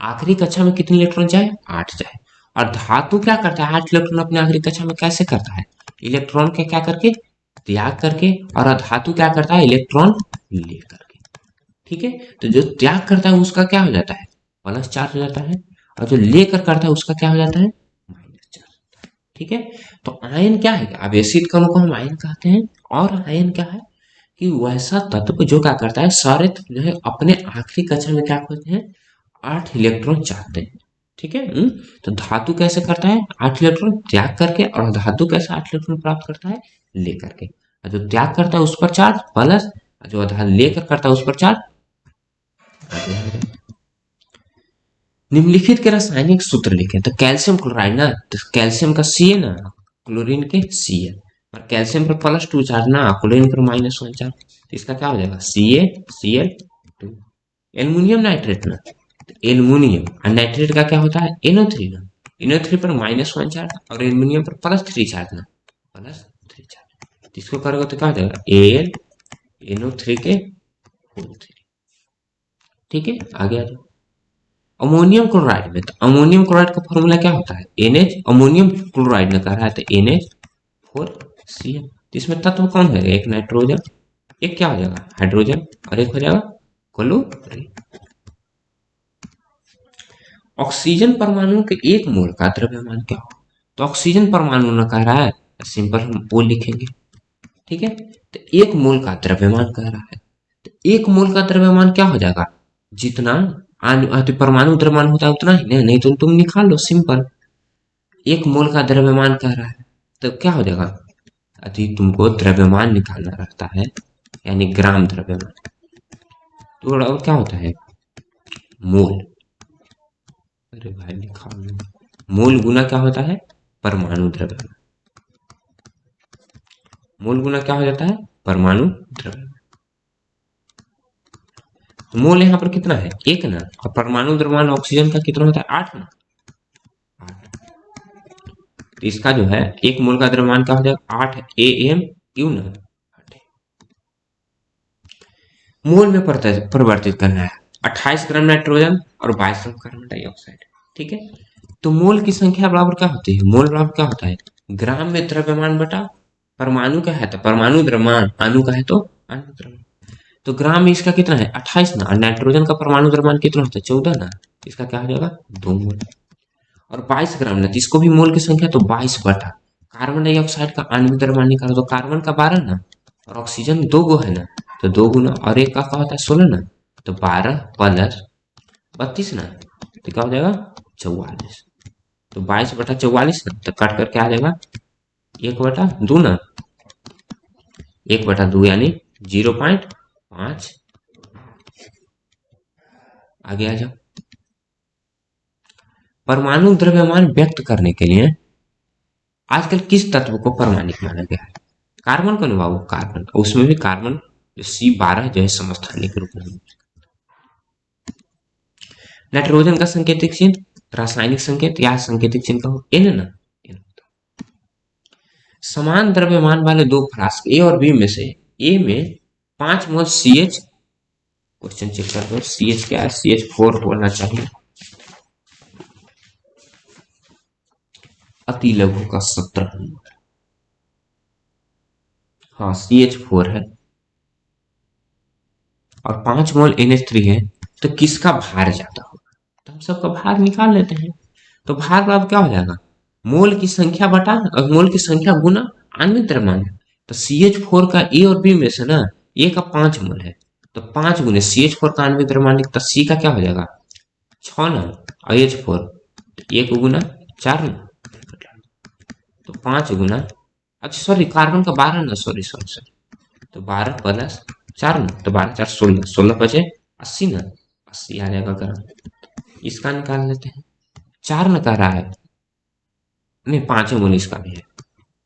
आखिरी कक्षा में कितने इलेक्ट्रॉन चाहे 8 चाहे, और धातु क्या करता है 8 इलेक्ट्रॉन अपने आखिरी कक्षा में कैसे करता है इलेक्ट्रॉन के क्या करके त्याग करके, और अधातु क्या करता है इलेक्ट्रॉन ले करके, ठीक है, तो जो त्याग करता है उसका क्या हो जाता है +4 हो जाता है, और जो लेकर करता है उसका क्या हो जाता है -4, ठीक है। तो आयन क्या है आवेशित कणों को हम आयन कहते हैं, और आयन क्या है कि वैसा तत्व जो क्या करता है सारे तत्व जो है अपने आखिरी कक्षा में क्या करते हैं 8 इलेक्ट्रॉन चाहते हैं, ठीक है, तो धातु कैसे करता है 8 इलेक्ट्रॉन त्याग करके, और धातु कैसे 8 इलेक्ट्रॉन प्राप्त करता है लेकर के, और जो त्याग करता है उस पर चार्ज प्लस, जो लेकर करता है उस पर चार्ज। निम्नलिखित के रासायनिक सूत्र लिखे, तो कैल्शियम क्लोराइड ना, तो कैल्शियम का सी है ना, क्लोरीन के सी है, और कैल्शियम पर +2 चार्ज ना, क्लोरीन पर -1 चार्ज, तो इसका क्या हो जाएगा CaCl2। एल्युमिनियम नाइट्रेट ना, तो एल्युमिनियम और नाइट्रेट का क्या होता है NO3 ना, NO3 पर -1 चार्ज और एल्यूमिनियम पर +3 चार्ज ना, +3 चार्ज। तो इसको करोगे तो क्या हो जाएगा, AlNO3 के होल 3। ठीक है, आगे आ जाओ। अमोनियम क्लोराइड में, तो अमोनियम क्लोराइड का फॉर्मूला क्या होता है, NH। अमोनियम क्लोराइड में कह रहा है तो NH4Cl। तो इसमें तत्व कौन है, एक नाइट्रोजन, एक क्या हो जाएगा हाइड्रोजन, और एक हो जाएगा क्लोरीन। ऑक्सीजन परमाणु के एक मोल का द्रव्यमान क्या हो, तो ऑक्सीजन परमाणु न कह रहा है, सिंपल हम ओ लिखेंगे। ठीक है, तो एक मोल का द्रव्यमान कह रहा है, तो एक मोल का द्रव्यमान क्या हो जाएगा, जितना परमाणु द्रव्यमान होता है उतना ही ना, नहीं तो तुम निकाल लो सिंपल। एक मोल का द्रव्यमान कह रहा है तो क्या हो जाएगा, यदि तुमको द्रव्यमान निकालना रहता है यानी ग्राम द्रव्यमान, तो और क्या होता है मोल। अरे भाई लिखा मोल गुना क्या होता है परमाणु द्रव्यमान, मोल गुना क्या हो जाता है परमाणु द्रव्यमान। तो मोल यहाँ पर कितना है एक ना, और परमाणु द्रव्यमान ऑक्सीजन का कितना होता है 8 ना, 8। तो इसका जो है एक मोल का द्रव्यमान क्या हो जाएगा 8 AMU ना, मोल में परिवर्तित करना है 28 ग्राम नाइट्रोजन और 22 ग्राम कार्बन डाइऑक्साइड। ठीक है, तो मोल की संख्या बराबर क्या होती है, मोल बराबर क्या होता है ग्राम में द्रव्यमान बटा परमाणु का है तो परमाणु द्रव्यमान, अणु का है तो अणु द्रव्यमान। तो ग्राम में इसका कितना है 28 ना, और नाइट्रोजन का परमाणु द्रव्यमान कितना होता है 14 ना, इसका क्या हो जाएगा 2 मोल। और 22 ग्राम ना, जिसको भी मोल की संख्या तो 22 बटा कार्बन डाइऑक्साइड का आणविक द्रव्यमान निकालो तो कार्बन का 12 ना, और ऑक्सीजन 2 गो है ना, तो 2 गुना, और एक का होता है 16 ना, तो 12 प्लस 32 ना, तो क्या हो जाएगा 44। तो 22 बटा 44 ना, तो कट करके आ जाएगा 1/2 ना, 1/2 यानी 0.5। आगे आ जाओ। परमाणु द्रव्यमान व्यक्त करने के लिए आजकल किस तत्व को परमाणिक माना गया है, कार्बन को ना बाबू, कार्बन, उसमें भी कार्बन C12 जो है समस्थानिक रूप में। नाइट्रोजन का संकेतिक चिन्ह रासायनिक संकेत या संकेतिक चिन्ह का N ना, N। समान द्रव्यमान वाले दो फ्लास्क ए और बी में से ए में 5 मोल CH, क्वेश्चन चेक कर दो CH क्या है, CH4 होना चाहिए, अति लघु का 17 नंबर, हाँ CH4 है, और 5 मोल NH3 है, तो किसका भार ज्यादा होगा, तो हम सबका भार निकाल लेते हैं। तो भार अब क्या हो जाएगा मोल की संख्या बटा मोल की संख्या गुना आणविक द्रव्यमान। तो CH4 का ए और बी में से ना ए का 5 मोल है, तो 5 गुने CH4 का आणविक द्रव्यमान, तो सी का क्या हो जाएगा 6 ना, और H4 1 गुना 4 ना, तो 5 गुना, अच्छा सॉरी कार्बन का 12 ना, सॉरी सॉरी सॉरी, तो 12 प्लस 4 ना, तो 12 4 16, 16 बचे 80 ना, 80 आ जाएगा ग्राम। इसका निकाल लेते हैं, 4 ना कह रहा है, नहीं 5 मोल इसका भी है,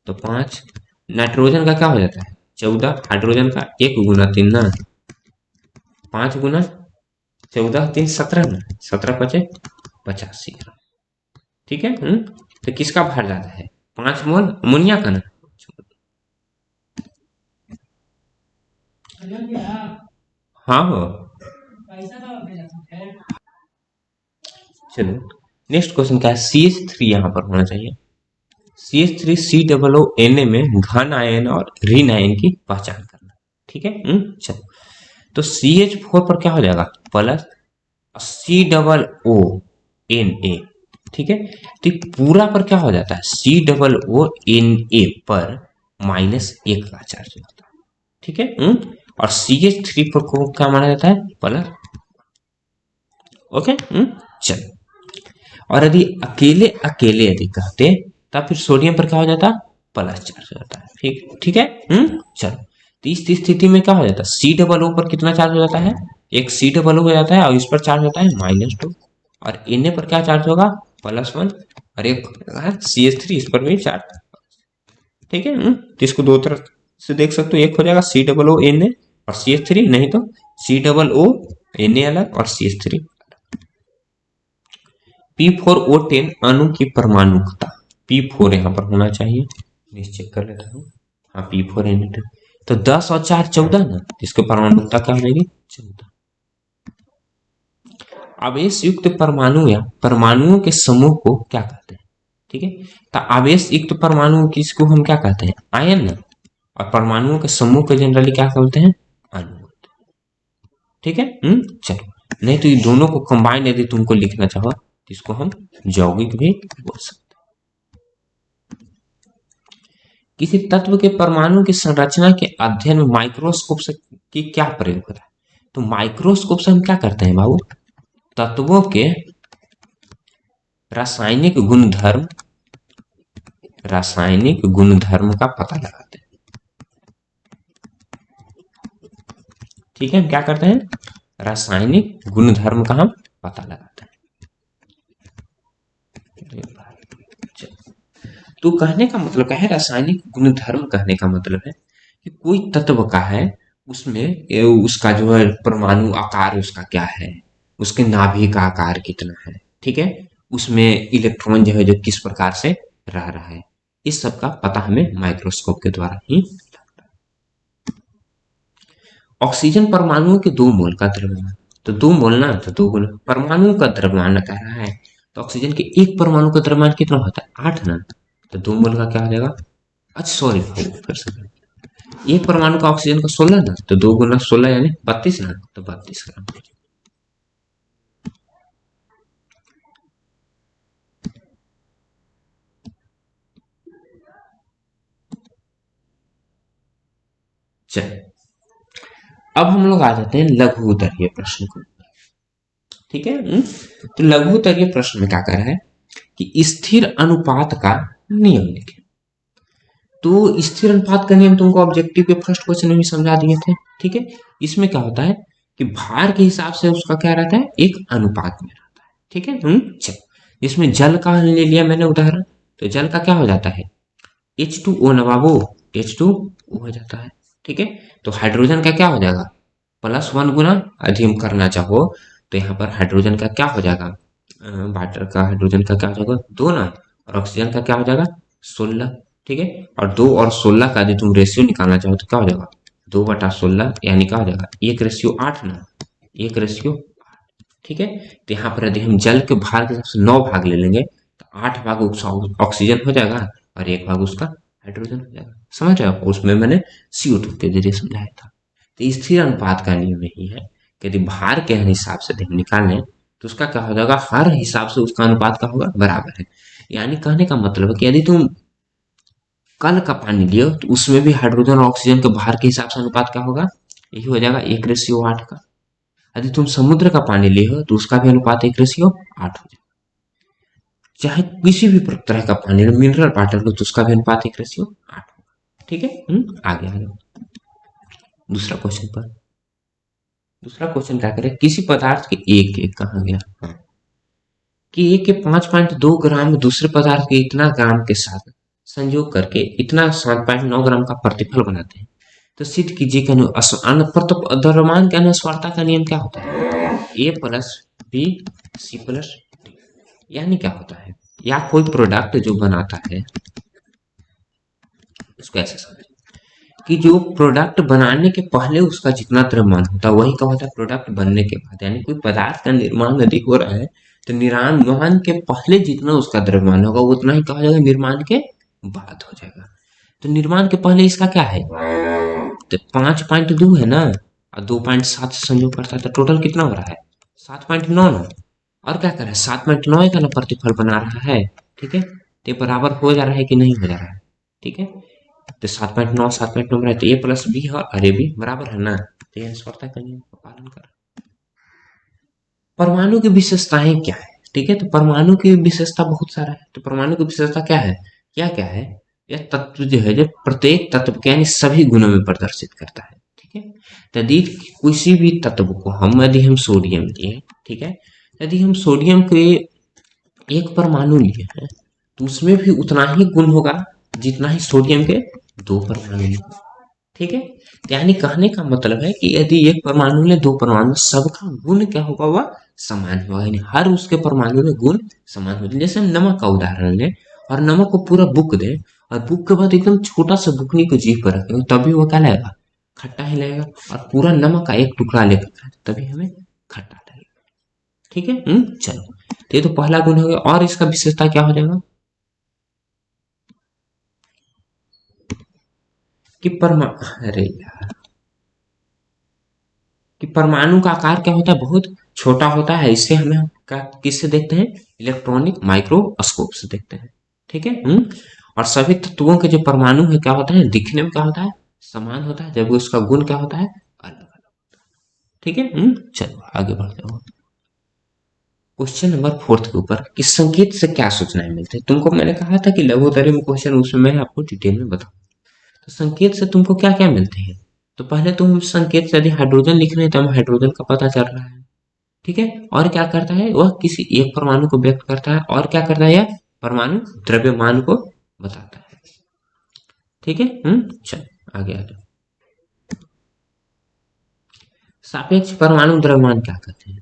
तो 5। नाइट्रोजन का क्या हो जाता है 14, हाइड्रोजन का 1 गुना 3 ना, 5 गुना 14 3 17 ना, 17 बचे 85। ठीक है, तो किसका भार ज्यादा है 5 मोल अमोनिया का ना, हाँ हो। चलो नेक्स्ट क्वेश्चन क्या है, CH3 यहाँ पर होना चाहिए, CH3 COO में घन आयन और ऋण आयन की पहचान करना। ठीक है, चलो तो CH4 पर क्या हो जाएगा प्लस COO। ठीक है, तो पूरा पर क्या हो जाता है COO पर -1 का चार्ज होता है। ठीक है, और CH3 पर को क्या माना जाता है प्लस। ओके, चलो, और यदि अकेले अकेले यदि कहते तब फिर सोडियम पर क्या हो जाता प्लस चार्ज हो जाता है। ठीक ठीक है, चलो, तो इस स्थिति में क्या हो जाता है COO पर कितना चार्ज हो जाता है, एक COO हो जाता है और इस पर चार्ज होता है -2, और Na पर क्या चार्ज होगा +1, और एक CH3 इस पर भी चार्ज। ठीक है, तो इसको दो तरफ से देख सकते हो, एक हो जाएगा COO Na और CH3, नहीं तो COO Na अलग और CH3। P4O10 अणु की परमाणुकता, P4 यहाँ पर होना चाहिए, चेक कर लेता हूँ। हाँ P4N2, तो 10 और 4 14 ना, इसके परमाणुकता क्या हो जाएगी 14। आवेश युक्त परमाणु या परमाणुओं के समूह को क्या कहते हैं? ठीक है, तो आवेश युक्त परमाणु किसको हम क्या कहते हैं? आयन ना, और परमाणुओं के समूह को जनरली क्या बोलते हैं? अणु। ठीक है, चलो, नहीं तो ये दोनों को कंबाइन यदि तुमको लिखना चाहो तो इसको हम यौगिक भी बोल सकते हैं। किसी तत्व के परमाणु की संरचना के अध्ययन में माइक्रोस्कोप से की क्या प्रयोग होता है? तो माइक्रोस्कोप से हम क्या करते हैं बाबू? तत्वों के रासायनिक गुणधर्म का पता लगाते हैं। ठीक है, हम क्या करते हैं? रासायनिक गुणधर्म का हम पता लगाते हैं। तो कहने का मतलब क्या है? रासायनिक गुणधर्म कहने का मतलब है कि कोई तत्व का है, उसमें उसका जो है परमाणु आकार उसका क्या है, उसके नाभि का आकार कितना है, ठीक है, उसमें इलेक्ट्रॉन जो है जो किस प्रकार से रह रहा है, इस सब का पता हमें माइक्रोस्कोप के द्वारा ही लगता है। ऑक्सीजन परमाणुओं के 2 मोल का द्रव्यमान, तो 2 मोल ना, तो 2 मोल परमाणु का द्रव्यमान कह रहा है, तो ऑक्सीजन के एक परमाणु का द्रव्यमान कितना होता है? 8 ना, तो 2 मोल का क्या हो जाएगा? अच्छा सॉरी, फिर से एक परमाणु का ऑक्सीजन का 16 ना, तो 2 गुना 16 यानी 32 ना, तो 32 ग्राम। चलिए, अब हम लोग आ जाते हैं लघु उत्तरीय प्रश्न को। ठीक है, तो लघु उत्तरीय प्रश्न में क्या कर रहा है कि स्थिर अनुपात का नियम लिखें। तो स्थिर अनुपात का नियम तुमको ऑब्जेक्टिव के फर्स्ट क्वेश्चन में भी समझा दिए थे। ठीक है, इसमें क्या होता है कि भार के हिसाब से उसका क्या रहता है? एक अनुपात में रहता है। ठीक है, चलो, इसमें जल का ले लिया मैंने उदाहरण, तो जल का क्या हो जाता है? H2O ना बाबू, H2O हो जाता है। ठीक है, तो हाइड्रोजन का क्या हो जाएगा? +1 गुना, यदि हम करना चाहो तो यहाँ पर हाइड्रोजन का क्या हो जाएगा? वाटर का हाइड्रोजन का क्या हो जाएगा? 2 ना, और ऑक्सीजन का क्या हो जाएगा? 16। ठीक है, और 2 और 16 का यदि तुम रेशियो निकालना चाहो तो क्या हो जाएगा? 2/16 यानी क्या हो जाएगा? 1:8 ना, 1:8। ठीक है, तो यहाँ पर यदि हम जल के भार के हिसाब से 9 भाग ले लेंगे तो 8 भाग ऑक्सीजन हो जाएगा और 1 भाग उसका हाइड्रोजन हो जाएगा। समझ रहे हो? उसमें मैंने CO2 के जरिए समझाया था। तो स्थिर अनुपात का नियम यही है कि यदि भार के हिसाब से हम निकालें तो उसका क्या हो जाएगा? हर हिसाब से उसका अनुपात का होगा बराबर है। यानी कहने का मतलब है कि यदि तुम कल का पानी लियो तो उसमें भी हाइड्रोजन और ऑक्सीजन के भार के हिसाब से अनुपात क्या होगा? यही हो जाएगा 1:8 का। यदि तुम समुद्र का पानी लिए हो तो उसका भी अनुपात 1:8 हो जाएगा। चाहे किसी भी तरह का पानी मिनरल वाटर लो तो उसका भी अनुपात 1:8 होगा। ठीक है, आगे आ जाओ दूसरा क्वेश्चन पर। दूसरा क्वेश्चन क्या करे? किसी पदार्थ के एक कहा गया, हाँ, कि एक के 5.2 ग्राम दूसरे पदार्थ के इतना ग्राम के साथ संयोग करके इतना 7.9 ग्राम का प्रतिफल बनाते हैं, तो सिद्ध कीजिए कि द्रव्यमान के अनुस्वारता का नियम क्या होता है? A+B C+D। यानी क्या होता है? या कोई प्रोडक्ट जो बनाता है उसको ऐसे समझ कि जो प्रोडक्ट बनाने के पहले उसका जितना द्रव्यमान होता है वही क्या होता है प्रोडक्ट बनने के बाद। यानी कोई पदार्थ का निर्माण यदि हो रहा है तो निर्माण के पहले जितना उसका द्रव्यमान होगा उतना ही क्या हो जाएगा? निर्माण के बाद हो जाएगा। तो निर्माण के पहले इसका क्या है? तो 5.2 है ना, और 2.7 से संयोग करता है तो टोटल कितना हो रहा है? 7.9 ना, और क्या कर रहा है? 7.9 का ना प्रतिफल बना रहा है। ठीक है, तो ये बराबर हो जा रहा है कि नहीं हो जा रहा है? ठीक है, तो 7.9 में तो A+B और AB बराबर है ना, तो ये स्पर्धा का नियम का पालन कर। परमाणु की विशेषताएं क्या है? ठीक है, तो परमाणु की विशेषता बहुत सारा है। तो परमाणु की विशेषता क्या है? क्या क्या है? यह तत्व जो है जो प्रत्येक तत्व के यानी सभी गुणों में प्रदर्शित करता है। ठीक है, यदि किसी भी तत्व को यदि हम सोडियम लिए, ठीक है, यदि हम सोडियम के एक परमाणु लिए हैं तो उसमें भी उतना ही गुण होगा जितना ही सोडियम के 2 परमाणु लिए। ठीक है, यानी कहने का मतलब है कि यदि एक परमाणु ले 2 परमाणु, सबका गुण क्या होगा? वह समान होगा, यानी हर उसके परमाणु में गुण समान होते हैं। जैसे हम नमक का उदाहरण लें और नमक को पूरा बुक दे और बुक के बाद एकदम छोटा सा बुकनी को जीभ पर रखें तभी वो क्या लगेगा, खट्टा ही लगेगा। और पूरा नमक का एक टुकड़ा लेकर खाएं तभी हमें खट्टा लगेगा। ठीक है, चलो, तो ये तो पहला गुण हो गया। और इसका विशेषता क्या हो जाएगा कि अरे यार, कि परमाणु का आकार क्या होता है, बहुत छोटा होता है। इसे हमें किससे देखते हैं, इलेक्ट्रॉनिक माइक्रोस्कोप से देखते हैं। ठीक है, और सभी तत्वों के जो परमाणु है क्या होता है, दिखने में क्या होता है, समान होता है, जबकि उसका गुण क्या होता है, अलग अलग। ठीक है, चलो आगे बढ़ते हो। क्वेश्चन नंबर 4 के ऊपर कि संकेत से क्या सूचनाएं मिलती है। तुमको मैंने कहा था कि लघुत्तरी में क्वेश्चन, उसमें मैं आपको डिटेल में बताऊं। तो संकेत से तुमको क्या क्या मिलते हैं। तो पहले तो हम संकेत से यदि हाइड्रोजन लिख रहे हैं तो हमें हाइड्रोजन का पता चल रहा है। ठीक है, और क्या करता है, वह किसी एक परमाणु को व्यक्त करता है, और क्या करता है, यह परमाणु द्रव्यमान को बताता है। ठीक है, चलो आगे आ जाओ। सापेक्ष परमाणु द्रव्यमान क्या कहते हैं,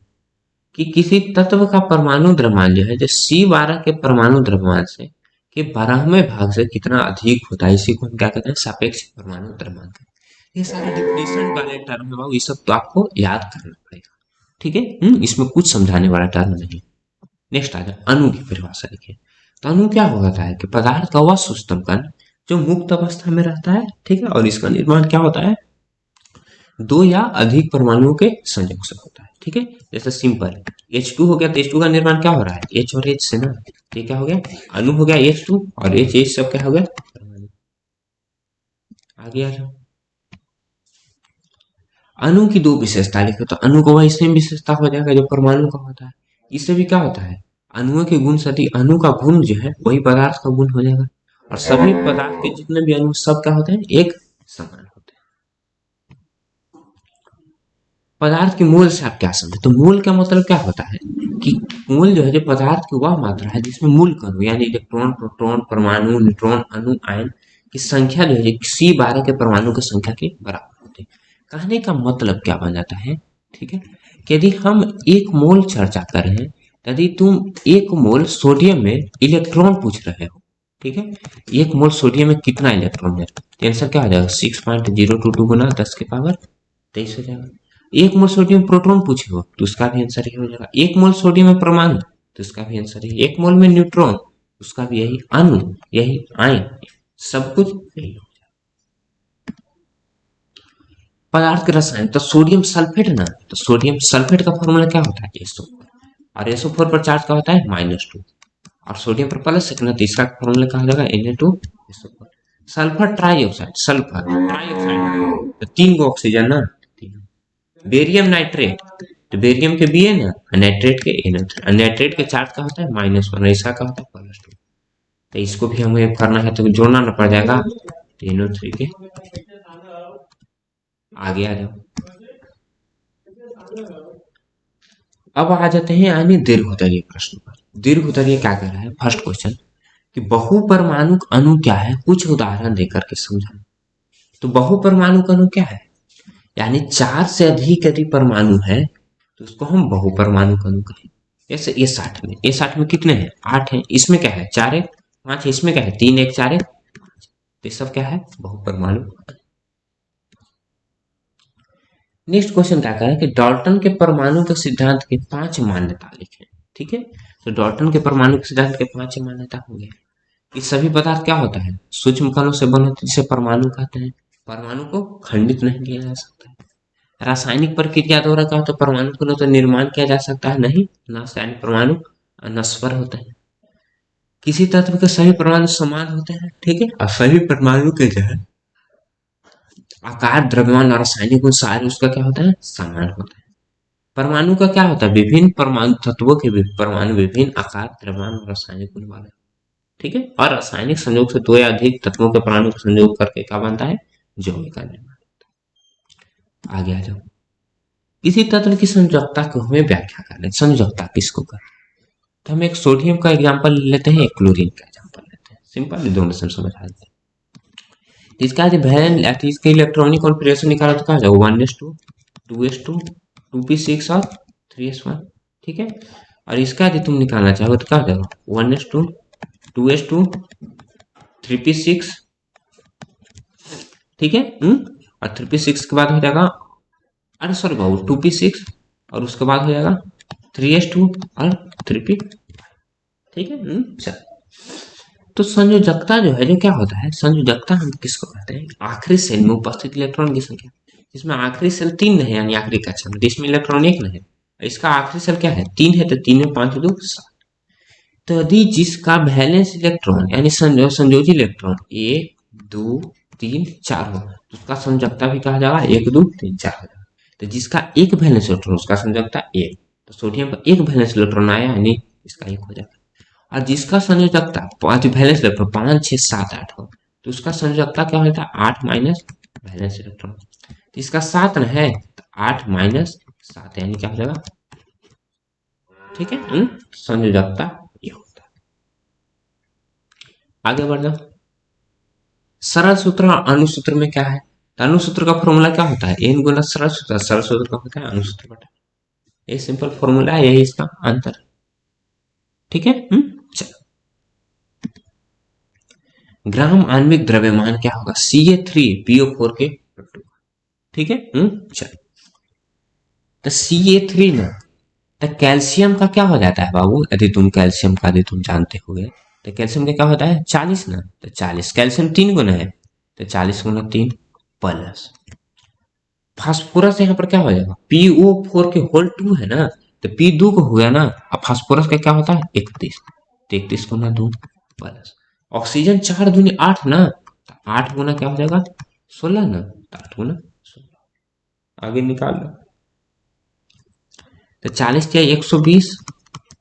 कि किसी तत्व का परमाणु द्रव्यमान जो है, जो C12 के परमाणु द्रव्यमान से के 12वें भाग से कितना अधिक होता है, इसी को हम क्या कहते हैं, सापेक्ष परमाणु द्रव्यमान कहते हैं। ये सारे डिफिनेशन वाले टर्म है बाबू, ये सब तो आपको याद करना पड़ेगा। ठीक है, इसमें कुछ समझाने वाला टर्म नहीं। नेक्स्ट आ जाए, अणु की परिभाषा देखिए। तो अणु क्या होता है कि पदार्थ का वह सूक्ष्म कण जो मुक्त अवस्था में रहता है। ठीक है, और इसका निर्माण क्या होता है, दो या अधिक परमाणुओं के संयोग से होता है। ठीक है, जैसे सिंपल H2 हो गया, तो H2 का निर्माण क्या हो रहा है, H और H से ना। ये क्या हो गया, अणु हो गया H2, और H सब क्या हो गया, परमाणु। आगे आ जाओ। अणु की दो विशेषता लिखे, तो अणु को वही सेम विशेषता हो जाएगा जो परमाणु का होता है। इससे भी क्या होता है, अणुओं के गुण सदी अणु का गुण जो है वही पदार्थ का गुण हो जाएगा। और सभी पदार्थ के जितने भी अणु सब क्या होते हैं, एक समान होते हैं। पदार्थ के मूल से आप क्या समझे, तो मूल का मतलब क्या होता है, कि मूल जो है, जो पदार्थ की वह मात्रा है जिसमें मूल कण यानी इलेक्ट्रॉन, प्रोटॉन, परमाणु, न्यूट्रॉन, अणु, आयन की संख्या जो है C12 के परमाणु की संख्या के बराबर होती है। कहने का मतलब क्या बन जाता है, ठीक है, कि यदि हम एक मोल चर्चा कर रहे हैं, यदि तुम एक मोल सोडियम में इलेक्ट्रॉन पूछ रहे हो, ठीक है, एक मोल सोडियम में कितना इलेक्ट्रॉन है, तो आंसर क्या हो जाएगा, 6.022 गुना 10 के पावर 23 हो जाएगा। एक मोल सोडियम प्रोटॉन पूछे हो तो उसका भी आंसर ही हो जाएगा। एक मोल सोडियम में परमाणु तो उसका भी आंसर ही। एक मोल में न्यूट्रॉन उसका भी यही, अणु यही, आयन सब कुछ यही। पदार्थ के रसायन, तो सोडियम सल्फेट ना, तो सोडियम सल्फेट का फॉर्मूला क्या होता है, SO4, और SO4 पर चार्ज का होता है -2, और सोडियम पर प्लस है ना, तो इसका फॉर्मूला क्या हो जाएगा, Na2SO4। Sulphur trioxide, sulphur trioxide तो 3 गो ऑक्सीजन ना, बेरियम नाइट्रेट, तो बेरियम के बी है ना, नाइट्रेट के नाइट्रेट के चार्ज का होता है -1, इसका का होता है +2। तो इसको भी हमें करना है तो जोड़ना ना पड़ जाएगा, NO3 के। आगे आ जाओ। अब आ जाते हैं यानी दीर्घोत्तरीय प्रश्न पर। दीर्घोत्तरीय क्या कह रहा है, फर्स्ट क्वेश्चन कि बहुपरमाणु अणु क्या है, कुछ उदाहरण देकर के समझाना। तो बहुपरमाणु अणु क्या है, यानी 4 से अधिक यदि परमाणु है तो उसको हम बहुपरमाणु अणु कहें। जैसे A60 में कितने हैं, 8 हैं, इसमें क्या है, 4 1 5 है, इसमें क्या है, 3 1 4 1 5। तो ये सब क्या है, बहुपरमाणु। नेक्स्ट क्वेश्चन क्या कह रहा है कि डाल्टन के परमाणु के सिद्धांत के 5 मान्यता लिखें। ठीक है, तो डाल्टन के परमाणु के सिद्धांत के 5 मान्यता हो गया कि सभी पदार्थ क्या होता है, सूक्ष्म कणों से बने होते हैं, जिसे परमाणु कहते हैं। परमाणु को खंडित नहीं किया जा सकता है। रासायनिक प्रक्रिया द्वारा क्या होता है, परमाणु का न तो निर्माण किया जा सकता है, नहीं रासायनिक परमाणु अनस्वर होते हैं। किसी तत्व के सभी परमाणु समान होते हैं, ठीक है, और सभी परमाणु के जो है आकार, द्रव्यमान और रासायनिक गुण सारे उसका क्या होता है, समान होता है। परमाणु का क्या होता है, विभिन्न परमाणु तत्वों के परमाणु विभिन्न आकार, द्रव्यमान और रासायनिक गुण वाले। ठीक है, और रासायनिक संयोग से दो या अधिक तत्वों के परमाणु का संयोग करके क्या बनता है, यौगिक का निर्माण। आगे आ जाओ। किसी तत्व की संयोजकता को हमें व्याख्या करना है। संयोजकता किसको कर, तो हम एक सोडियम का एग्जांपल लेते हैं, एक क्लोरीन का एग्जांपल लेते हैं, सिंपल दोनों से समझ आ जाते हैं। इसका यदि वैलेंस इसके इलेक्ट्रॉनिक कॉन्फ़िगरेशन निकाला तो क्या हो जाएगा, 1s2 2s2 2p6 और 3s1। ठीक है। और इसका यदि तुम निकालना चाहो तो क्या हो जाएगा 1s2 2s2 3p6, ठीक है। और 3p6 के बाद हो जाएगा, अरे सॉरी बाबू 2p6 और उसके बाद हो जाएगा 3s2 और 3p, ठीक है। चल, तो संयोजकता जो है, जो क्या होता है संयोजकता, हम किसको कहते हैं, आखिरी सेल में उपस्थित इलेक्ट्रॉन की संख्या, जिसमें आखिरी सेल 3 नहीं है, यानी आखिरी कक्षा में जिसमें इलेक्ट्रॉन 1 नहीं है, इसका आखिरी सेल क्या है 3 है, तो 3 में 5 2 7। तो यदि जिसका वैलेंस इलेक्ट्रॉन यानी संयोजी इलेक्ट्रॉन 1 2 3 4 हो, तो उसका संयोजकता भी कहा जाएगा 1 2 3 4 हो जाएगा। तो जिसका एक वैलेंस इलेक्ट्रॉन उसका संयोजकता 1, तो सोडियम का एक वैलेंस इलेक्ट्रॉन आया यानी इसका 1 हो जाएगा। और जिसका संयोजकता पांच वैलेंस इलेक्ट्रॉन 5 6 7 8 हो, तो उसका संयोजकता क्या होता है 8 माइनस वैलेंस इलेक्ट्रॉन। इसका 7 न है तो 8 माइनस 7 यानी क्या हो जाएगा, ठीक है। संयोजकता ये होता है। आगे बढ़ जाओ, सरल सूत्र और अणुसूत्र में क्या है, तो अणुसूत्र का फॉर्मूला क्या होता है n गुना सरल सूत्र, सरल सूत्र का होता है अणुसूत्र बटा, ये सिंपल फॉर्मूला है, यही इसका आंसर, ठीक है। चलो, ग्राम आणविक द्रव्यमान क्या होगा Ca3PO4 के, ठीक है। चलो, तो Ca3 ना, तो कैल्शियम का क्या हो जाता है बाबू, यदि तुम कैल्शियम का यदि तुम जानते होगे, तो कैल्शियम का क्या होता है 40 ना, तो 40 कैल्शियम 3 गुना है, तो 40 गुना 3 प्लस फास्फोरस, यहाँ पर क्या हो जाएगा PO4 के होल 2 है ना, तो P2 को हो गया ना, अब फास्फोरस का क्या होता है 31, तो 31 गुना 2 प्लस ऑक्सीजन 4 दूनी 8 ना, तो 8 गुना क्या हो जाएगा 16 ना, तो 8 गुना 16, आगे निकाल लो, तो 40 क्या 120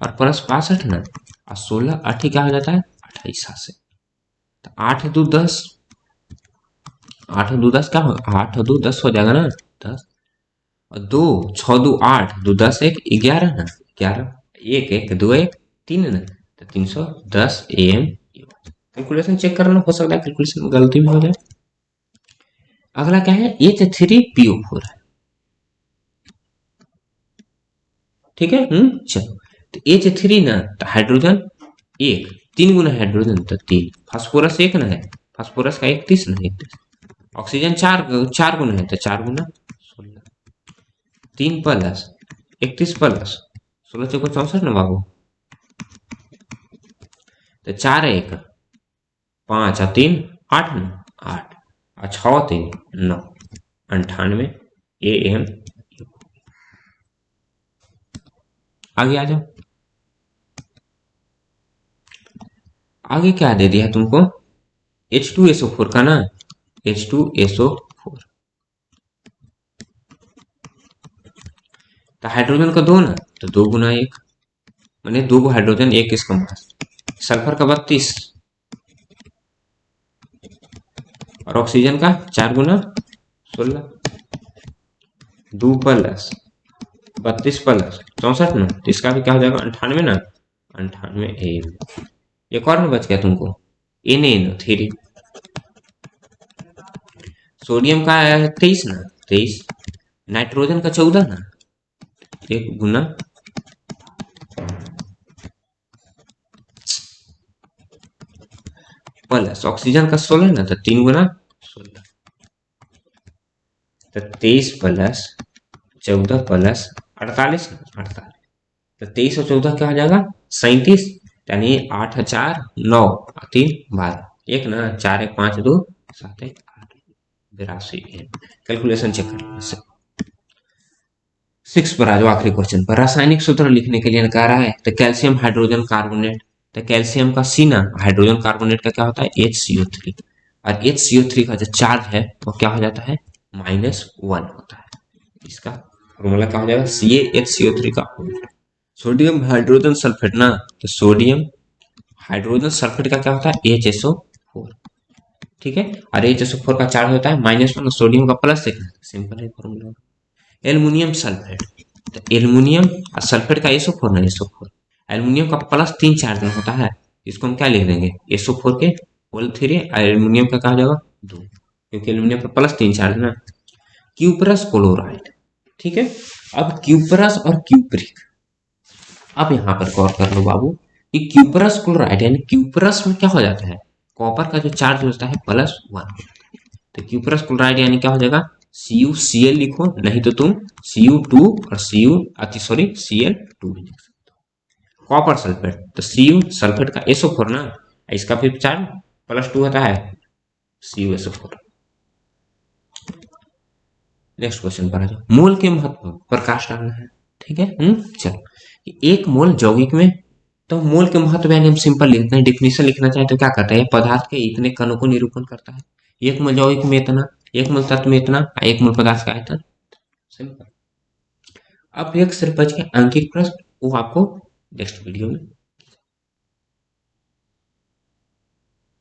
और प्लस 65 ना, और 16 8 क्या हो जाता है 28 से, तो 8 2 10, 8 2 10 क्या हो, 8 2 10 हो जाएगा ना 10, और 2 6 2 8 2 10 1 11 ना, 11 1 1 2 1 3 ना, तो 310 AM। कैलकुलेशन चेक करना, हो सकता है कैलकुलेशन में गलती भी हो जाए। अगला क्या है H3PO4 है, ठीक है। चलो, तो H3 ना, तो हाइड्रोजन 1 3 गुना हाइड्रोजन तो 3, फास्फोरस 1 ना है, फास्फोरस का 31 ना 31, ऑक्सीजन 4 गुना है तो 4 गुना 16, 3 प्लस 31 प्लस 16 चौको 64 ना बाबू, तो 4 1 5 और 3 8 ना, 8 और 6 3 9, 98 AM। आगे आ जाओ, आगे क्या दे दिया तुमको H2SO4 का ना, H2SO4, तो हाइड्रोजन का 2 ना, तो 2 गुना 1, मैंने 2 हाइड्रोजन 1 इसका मास, सल्फर का 32 और ऑक्सीजन का 4 गुना 16, 2 प्लस 32 प्लस 64 ना, तो इसका भी क्या हो जाएगा 98 ना, 98 AM। एक और में बच गया तुमको Na3, सोडियम का 23 ना 23, नाइट्रोजन का 14 ना, 1 गुना प्लस ऑक्सीजन का 16 ना, तो 3 गुना 16, तो 23 प्लस 14 प्लस 48 ना 48, तो 23 और 14 क्या हो जाएगा 37, यानी 8 4 9 3 12, एक ना 4 1 5 2 7 1 8 82 AM। कैलकुलेशन चेक कर लो। 6 पर आ जाओ, आखिरी क्वेश्चन पर, रासायनिक सूत्र लिखने के लिए कह रहा है, तो कैल्शियम हाइड्रोजन कार्बोनेट, तो कैल्शियम का सी ना, हाइड्रोजन कार्बोनेट का क्या होता है HCO3, और HCO3 का जो चार्ज है वो क्या हो जाता है -1 होता है, इसका फॉर्मूला क्या हो जाएगा CaHCO3 का उल्टा। सोडियम हाइड्रोजन सल्फेट ना, तो सोडियम हाइड्रोजन सल्फेट का क्या होता है HSO4, ठीक है। और HSO4 का चार्ज होता है -1, सोडियम का प्लस एक, सिंपल है फॉर्मूला। एल्युमिनियम सल्फेट, तो एल्युमिनियम और सल्फेट का SO4 ना, SO4 एल्युमिनियम का प्लस 3 चार्ज में होता है, इसको हम क्या लिख देंगे SO4 के होल 3, और एल्युमिनियम का क्या हो जाएगा 2, क्योंकि एल्युमिनियम का प्लस 3 चार्ज ना। क्यूपरस क्लोराइड, ठीक है। अब क्यूपरस और क्यूप्रिक, अब यहाँ पर गौर कर लो बाबू कि क्यूपरस क्लोराइड यानी क्यूपरस में क्या हो जाता है, कॉपर का जो चार्ज होता है +1 हो जाता है। तो क्यूपरस क्लोराइड यानी क्या हो जाएगा, CuCl लिखो, नहीं तो तुम Cu2 और Cl2 भी लिख सकते हो। कॉपर सल्फेट तो Cu सल्फेट का SO4 ना, इसका फिर चार्ज +2 होता है, CuSO4। नेक्स्ट क्वेश्चन पर आ जाओ। मोल के महत्व प्रकाश डालना है, ठीक है। चलो, एक मोल यौगिक में, तो मोल के महत्व यानी हम सिंपल लिखते हैं, डिफिनीशन लिखना चाहे तो क्या करते हैं, पदार्थ के इतने कणों को निरूपण करता है। एक मोल यौगिक में इतना, एक मोल तत्व में इतना, एक मोल पदार्थ का आयतन, सिंपल। अब एक सिर्फ बच गया अंकित प्रश्न, वो आपको नेक्स्ट वीडियो में